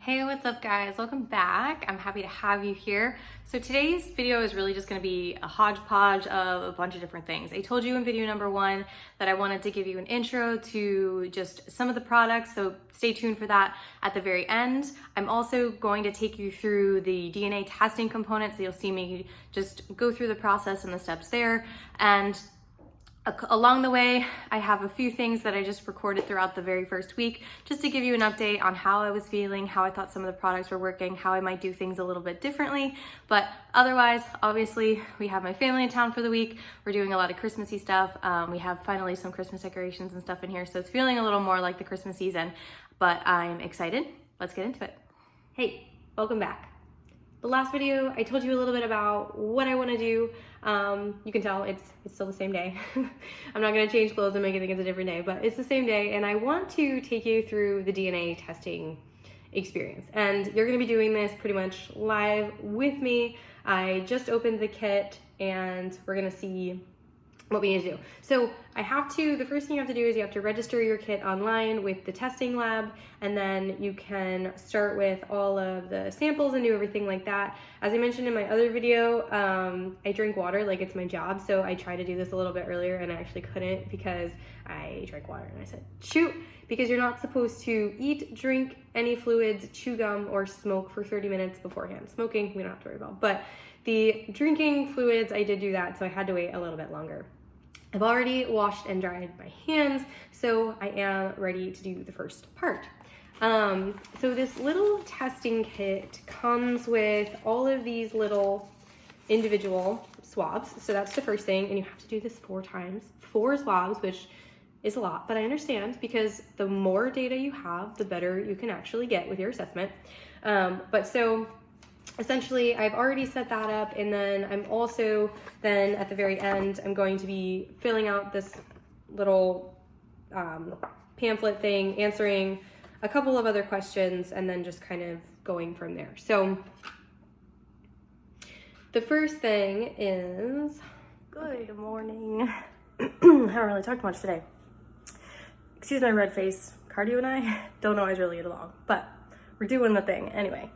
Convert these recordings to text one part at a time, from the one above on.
Hey, what's up guys? Welcome back. I'm happy to have you here. So today's video is really just going to be a hodgepodge of a bunch of different things. I told you in video number 1 that I wanted to give you an intro to just some of the products, so stay tuned for that at the very end. I'm also going to take you through the DNA testing components, so you'll see me just go through the process and the steps there. And along the way, I have a few things that I just recorded throughout the very first week, just to give you an update on how I was feeling, how I thought some of the products were working, how I might do things a little bit differently. But otherwise, obviously, we have my family in town for the week. We're doing a lot of Christmassy stuff. We have finally some Christmas decorations and stuff in here, so it's feeling a little more like the Christmas season, but I'm excited. Let's get into it. Hey, welcome back. The last video, I told you a little bit about what I want to do. You can tell it's still the same day. I'm not going to change clothes and make it think it's a different day, but it's the same day, and I want to take you through the DNA testing experience. And you're going to be doing this pretty much live with me. I just opened the kit, and we're going to see what we need to do. So the first thing you have to do is you have to register your kit online with the testing lab, and then you can start with all of the samples and do everything like that. As I mentioned in my other video, I drink water like it's my job, so I tried to do this a little bit earlier and I actually couldn't because I drank water, and I said, shoot, because you're not supposed to eat, drink any fluids, chew gum, or smoke for 30 minutes beforehand. Smoking, we don't have to worry about, but the drinking fluids, I did do that, so I had to wait a little bit longer. I've already washed and dried my hands, so I am ready to do the first part. So this little testing kit comes with all of these little individual swabs. So that's the first thing, and you have to do this 4 times, 4 swabs, which is a lot, but I understand because the more data you have, the better you can actually get with your assessment. So essentially, I've already set that up, and then I'm also at the very end, I'm going to be filling out this little pamphlet thing, answering a couple of other questions, and then just kind of going from there. So the first thing is, good morning. I haven't really talked much today. Excuse my red face. Cardio and I don't always really get along, but we're doing the thing anyway.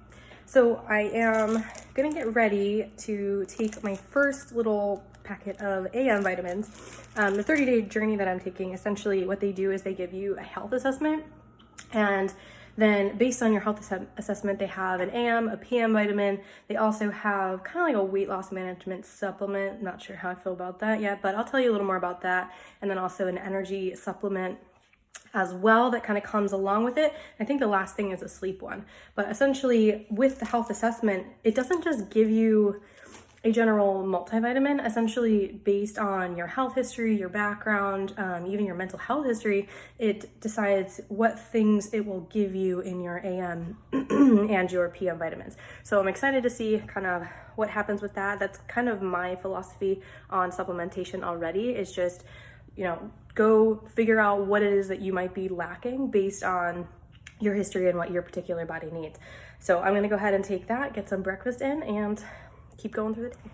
So I am gonna get ready to take my first little packet of AM vitamins. The 30-day journey that I'm taking, essentially what they do is they give you a health assessment, and then based on your health assessment, they have an AM, a PM vitamin. They also have kind of like a weight loss management supplement. Not sure how I feel about that yet, but I'll tell you a little more about that. And then also an energy supplement as well that kind of comes along with it. I think the last thing is a sleep one. But essentially with the health assessment, it doesn't just give you a general multivitamin. Essentially based on your health history, your background, even your mental health history, it decides what things it will give you in your AM and your PM vitamins. So I'm excited to see kind of what happens with that. That's kind of my philosophy on supplementation already, is just, go figure out what it is that you might be lacking based on your history and what your particular body needs. So I'm gonna go ahead and take that, get some breakfast in, and keep going through the day.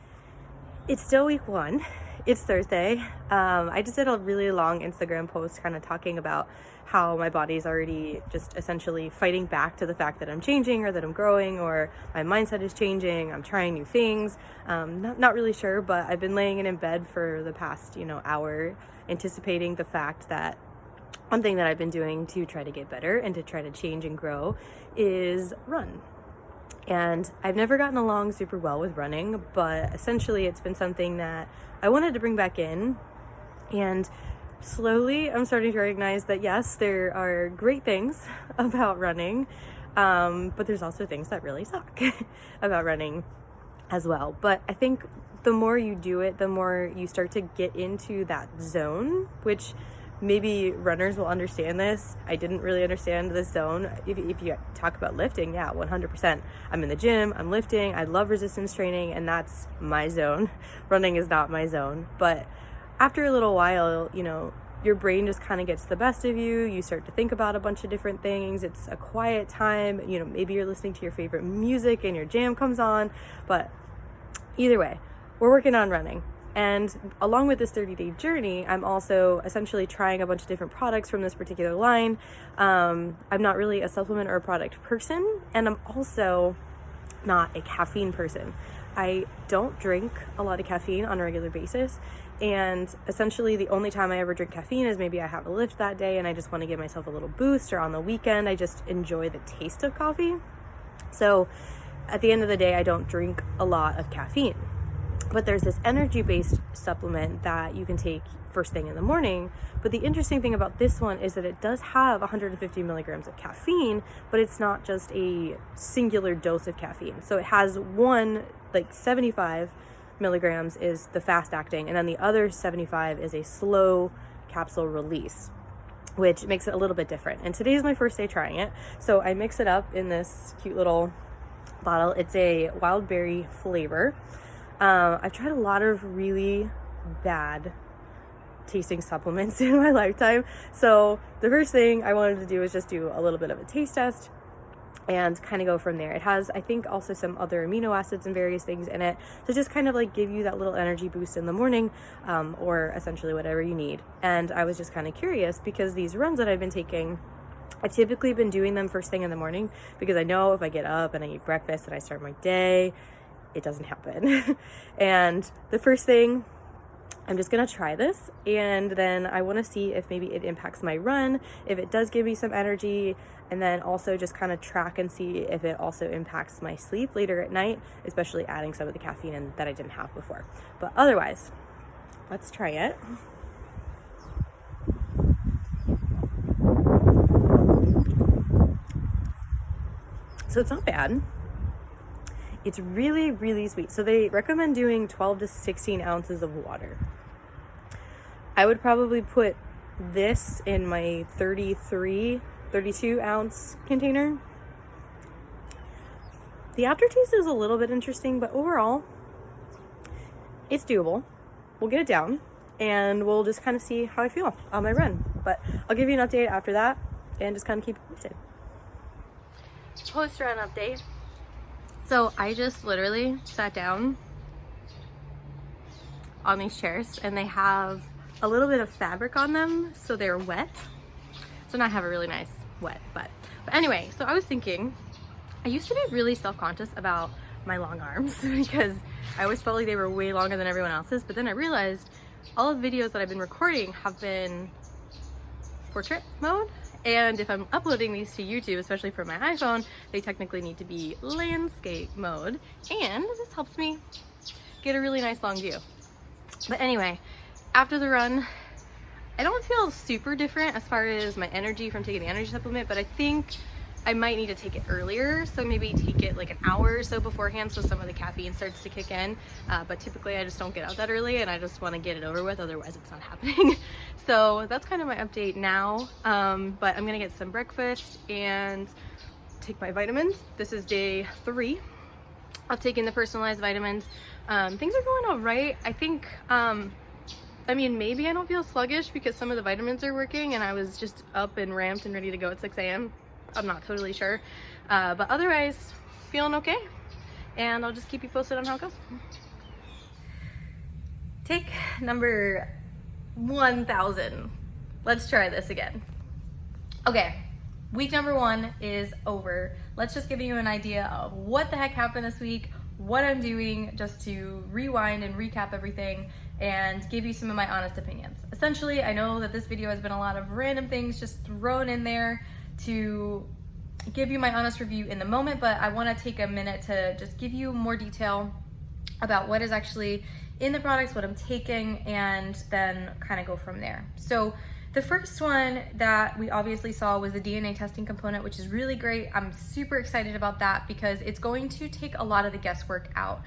It's still week 1. It's Thursday. I just did a really long Instagram post kind of talking about how my body's already just essentially fighting back to the fact that I'm changing, or that I'm growing, or my mindset is changing. I'm trying new things. Not really sure, but I've been laying in bed for the past, hour, anticipating the fact that one thing that I've been doing to try to get better and to try to change and grow is run. And I've never gotten along super well with running, but essentially it's been something that I wanted to bring back in. And slowly I'm starting to recognize that yes, there are great things about running, but there's also things that really suck about running as well. But I think the more you do it, the more you start to get into that zone, which maybe runners will understand this. I didn't really understand this zone. If you talk about lifting, yeah, 100%. I'm in the gym, I'm lifting, I love resistance training, and that's my zone. Running is not my zone. But after a little while, your brain just kind of gets the best of you. You start to think about a bunch of different things. It's a quiet time. Maybe you're listening to your favorite music and your jam comes on. But either way, we're working on running. And along with this 30-day journey, I'm also essentially trying a bunch of different products from this particular line. I'm not really a supplement or a product person, and I'm also not a caffeine person. I don't drink a lot of caffeine on a regular basis, and essentially the only time I ever drink caffeine is maybe I have a lift that day and I just want to give myself a little boost, or on the weekend I just enjoy the taste of coffee. So at the end of the day, I don't drink a lot of caffeine. But there's this energy-based supplement that you can take first thing in the morning. But the interesting thing about this one is that it does have 150 milligrams of caffeine, but it's not just a singular dose of caffeine. So it has one, like 75 milligrams is the fast acting, and then the other 75 is a slow capsule release, which makes it a little bit different. And today's my first day trying it. So I mix it up in this cute little bottle. It's a wild berry flavor. I've tried a lot of really bad tasting supplements in my lifetime. So the first thing I wanted to do is just do a little bit of a taste test and kind of go from there. It has, I think, also some other amino acids and various things in it to just kind of like give you that little energy boost in the morning, or essentially whatever you need. And I was just kind of curious because these runs that I've been taking, I've typically been doing them first thing in the morning because I know if I get up and I eat breakfast and I start my day, it doesn't happen. And the first thing, I'm just gonna try this, and then I wanna see if maybe it impacts my run, if it does give me some energy, and then also just kind of track and see if it also impacts my sleep later at night, especially adding some of the caffeine in that I didn't have before. But otherwise, let's try it. So it's not bad. It's really, really sweet. So they recommend doing 12 to 16 ounces of water. I would probably put this in my 32 ounce container. The aftertaste is a little bit interesting, but overall, it's doable. We'll get it down and we'll just kind of see how I feel on my run. But I'll give you an update after that and just kind of keep it posted. Post-run update. So I just literally sat down on these chairs and they have a little bit of fabric on them, so they're wet. So now I have a really nice wet butt. But anyway, so I was thinking, I used to be really self-conscious about my long arms because I always felt like they were way longer than everyone else's, but then I realized all of the videos that I've been recording have been portrait mode. And if I'm uploading these to YouTube, especially for my iPhone, they technically need to be landscape mode. And this helps me get a really nice long view. But anyway, after the run, I don't feel super different as far as my energy from taking the energy supplement, but I think I might need to take it earlier. So maybe take it like an hour or so beforehand so some of the caffeine starts to kick in. But typically I just don't get out that early and I just want to get it over with, otherwise it's not happening. So that's kind of my update now. But I'm gonna get some breakfast and take my vitamins. This is day 3 of taking the personalized vitamins. Things are going all right. I think, I mean, maybe I don't feel sluggish because some of the vitamins are working and I was just up and ramped and ready to go at 6 a.m. I'm not totally sure. But otherwise, feeling okay. And I'll just keep you posted on how it goes. Take number 1000. Let's try this again. Okay, week number 1 is over. Let's just give you an idea of what the heck happened this week, what I'm doing, just to rewind and recap everything and give you some of my honest opinions. Essentially, I know that this video has been a lot of random things just thrown in there to give you my honest review in the moment, but I want to take a minute to just give you more detail about what is actually in the products, what I'm taking, and then kind of go from there. So the first one that we obviously saw was the DNA testing component, which is really great. I'm super excited about that because it's going to take a lot of the guesswork out.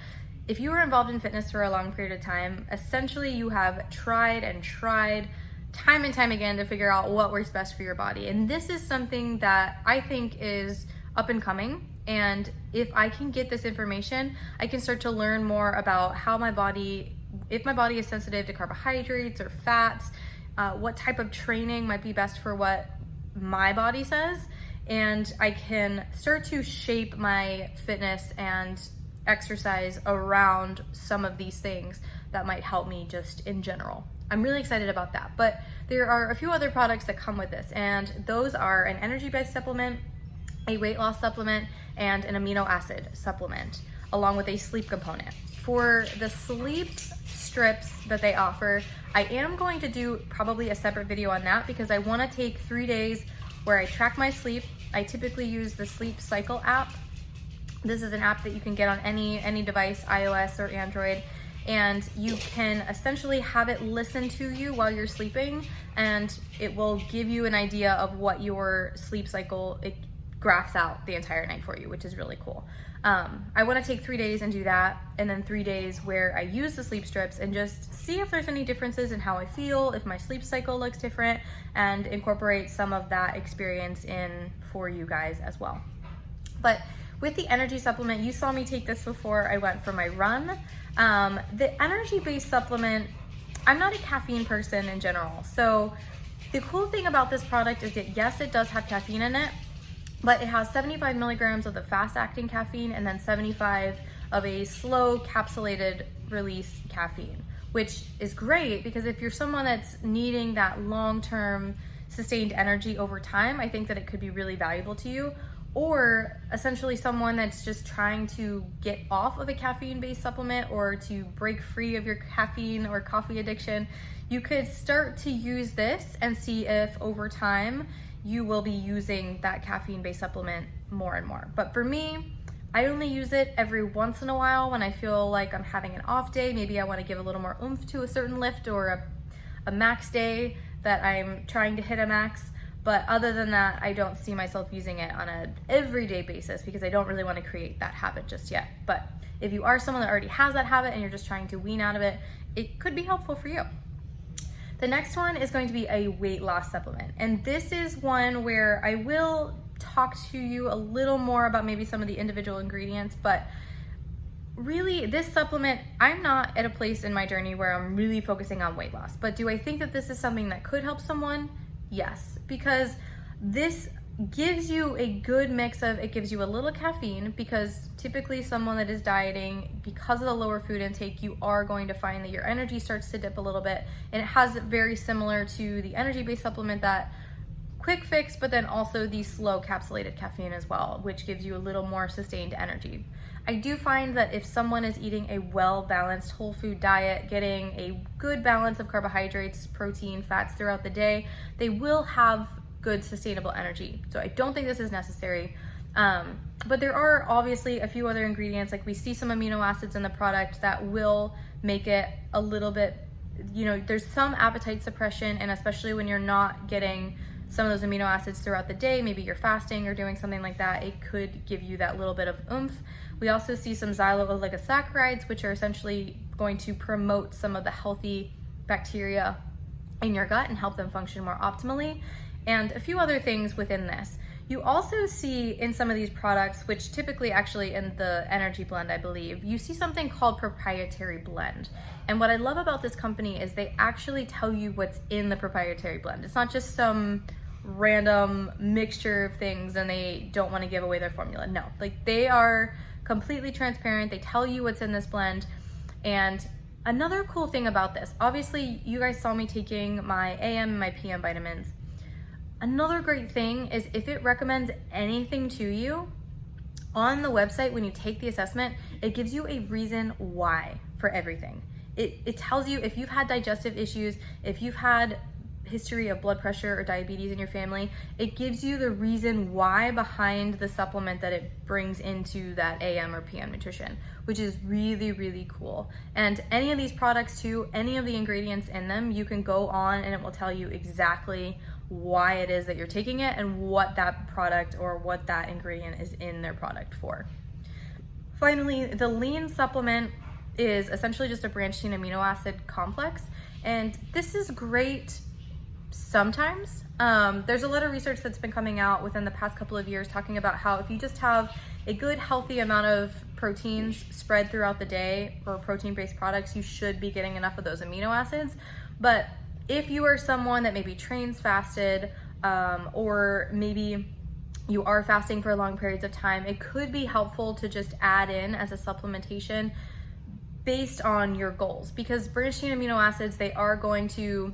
If you were involved in fitness for a long period of time, essentially you have tried and tried time and time again to figure out what works best for your body. And this is something that I think is up and coming. And if I can get this information, I can start to learn more about how my body, if my body is sensitive to carbohydrates or fats, what type of training might be best for what my body says. And I can start to shape my fitness and exercise around some of these things that might help me just in general. I'm really excited about that. But there are a few other products that come with this, and those are an energy-based supplement, a weight loss supplement, and an amino acid supplement, along with a sleep component. For the sleep strips that they offer, I am going to do probably a separate video on that because I want to take 3 days where I track my sleep. I typically use the Sleep Cycle app. This is an app that you can get on any device, iOS or Android, and you can essentially have it listen to you while you're sleeping, and it will give you an idea of what your sleep cycle, it graphs out the entire night for you, which is really cool. I want to take 3 days and do that, and then 3 days where I use the sleep strips and just see if there's any differences in how I feel, if my sleep cycle looks different, and incorporate some of that experience in for you guys as well. But with the energy supplement, you saw me take this before I went for my run. The energy-based supplement, I'm not a caffeine person in general. So the cool thing about this product is that yes, it does have caffeine in it, but it has 75 milligrams of the fast-acting caffeine and then 75 of a slow capsulated release caffeine, which is great because if you're someone that's needing that long-term sustained energy over time, I think that it could be really valuable to you. Or essentially someone that's just trying to get off of a caffeine-based supplement or to break free of your caffeine or coffee addiction, you could start to use this and see if over time you will be using that caffeine-based supplement more and more. But for me, I only use it every once in a while when I feel like I'm having an off day. Maybe I want to give a little more oomph to a certain lift or a max day that I'm trying to hit a max. But other than that, I don't see myself using it on an everyday basis because I don't really want to create that habit just yet. But if you are someone that already has that habit and you're just trying to wean out of it, it could be helpful for you. The next one is going to be a weight loss supplement. And this is one where I will talk to you a little more about maybe some of the individual ingredients, but really this supplement, I'm not at a place in my journey where I'm really focusing on weight loss. But do I think that this is something that could help someone? Yes, because this gives you a good mix of, it gives you a little caffeine because typically someone that is dieting, because of the lower food intake, you are going to find that your energy starts to dip a little bit. And it has very similar to the energy-based supplement, that quick fix, but then also the slow capsulated caffeine as well, which gives you a little more sustained energy. I do find that if someone is eating a well-balanced whole food diet, getting a good balance of carbohydrates, protein, fats throughout the day, they will have good sustainable energy. So I don't think this is necessary. But there are obviously a few other ingredients, like we see some amino acids in the product that will make it a little bit, there's some appetite suppression, and especially when you're not getting some of those amino acids throughout the day, maybe you're fasting or doing something like that, it could give you that little bit of oomph. We also see some xylo-oligosaccharides, which are essentially going to promote some of the healthy bacteria in your gut and help them function more optimally, and a few other things within this. You also see in some of these products, which typically actually in the energy blend, I believe, you see something called Proprietary Blend. And what I love about this company is they actually tell you what's in the Proprietary Blend. It's not just some random mixture of things and they don't want to give away their formula. No, like they are completely transparent. They tell you what's in this blend. And another cool thing about this, obviously you guys saw me taking my AM and my PM vitamins. Another great thing is if it recommends anything to you on the website, when you take the assessment, it gives you a reason why for everything. It tells you if you've had digestive issues, if you've had history of blood pressure or diabetes in your family, it gives you the reason why behind the supplement that it brings into that AM or PM nutrition, which is really, really cool. And any of these products too, any of the ingredients in them, you can go on and it will tell you exactly why it is that you're taking it and what that product or what that ingredient is in their product for. Finally, the lean supplement is essentially just a branched chain amino acid complex, and this is great sometimes. There's a lot of research that's been coming out within the past couple of years talking about how if you just have a good healthy amount of proteins spread throughout the day or protein-based products, you should be getting enough of those amino acids. But if you are someone that maybe trains fasted, or maybe you are fasting for long periods of time, it could be helpful to just add in as a supplementation based on your goals, because branched chain amino acids, they are going to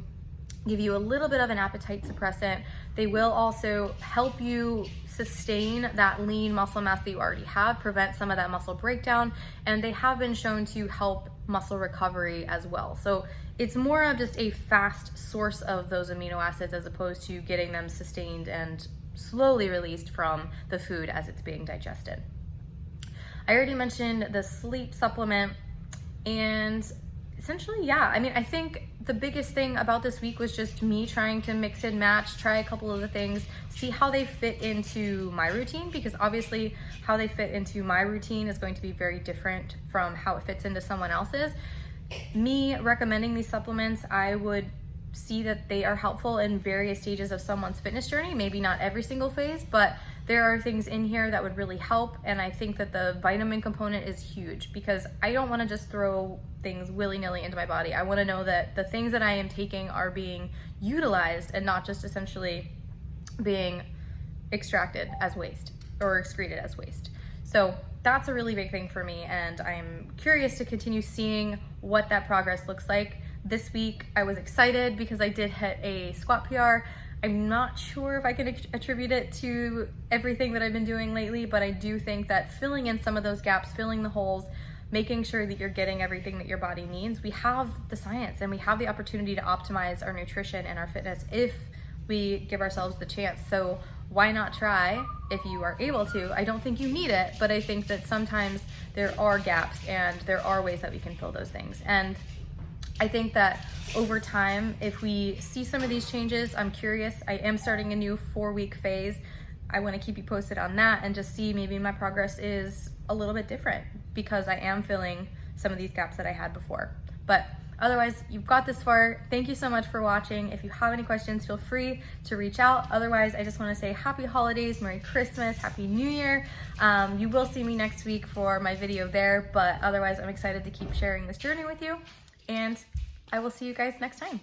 give you a little bit of an appetite suppressant. They will also help you sustain that lean muscle mass that you already have, prevent some of that muscle breakdown, and they have been shown to help muscle recovery as well. So it's more of just a fast source of those amino acids as opposed to getting them sustained and slowly released from the food as it's being digested. I already mentioned the sleep supplement, and essentially, yeah, I mean, I think the biggest thing about this week was just me trying to mix and match, try a couple of the things, see how they fit into my routine, because obviously how they fit into my routine is going to be very different from how it fits into someone else's. Me recommending these supplements, I would see that they are helpful in various stages of someone's fitness journey, maybe not every single phase, but there are things in here that would really help. And I think that the vitamin component is huge, because I don't want to just throw things willy-nilly into my body. I want to know that the things that I am taking are being utilized and not just essentially being extracted as waste or excreted as waste. So that's a really big thing for me, and I'm curious to continue seeing what that progress looks like. This week I was excited because I did hit a squat PR. I'm not sure if I can attribute it to everything that I've been doing lately, but I do think that filling in some of those gaps, filling the holes, making sure that you're getting everything that your body needs, we have the science and we have the opportunity to optimize our nutrition and our fitness if we give ourselves the chance. So why not try if you are able to? I don't think you need it, but I think that sometimes there are gaps and there are ways that we can fill those things. And I think that over time, if we see some of these changes, I'm curious. I am starting a new 4-week phase. I want to keep you posted on that and just see maybe my progress is a little bit different because I am filling some of these gaps that I had before. But otherwise, you've got this far. Thank you so much for watching. If you have any questions, feel free to reach out. Otherwise, I just want to say happy holidays, Merry Christmas, Happy New Year. You will see me next week for my video there, but otherwise, I'm excited to keep sharing this journey with you. And I will see you guys next time.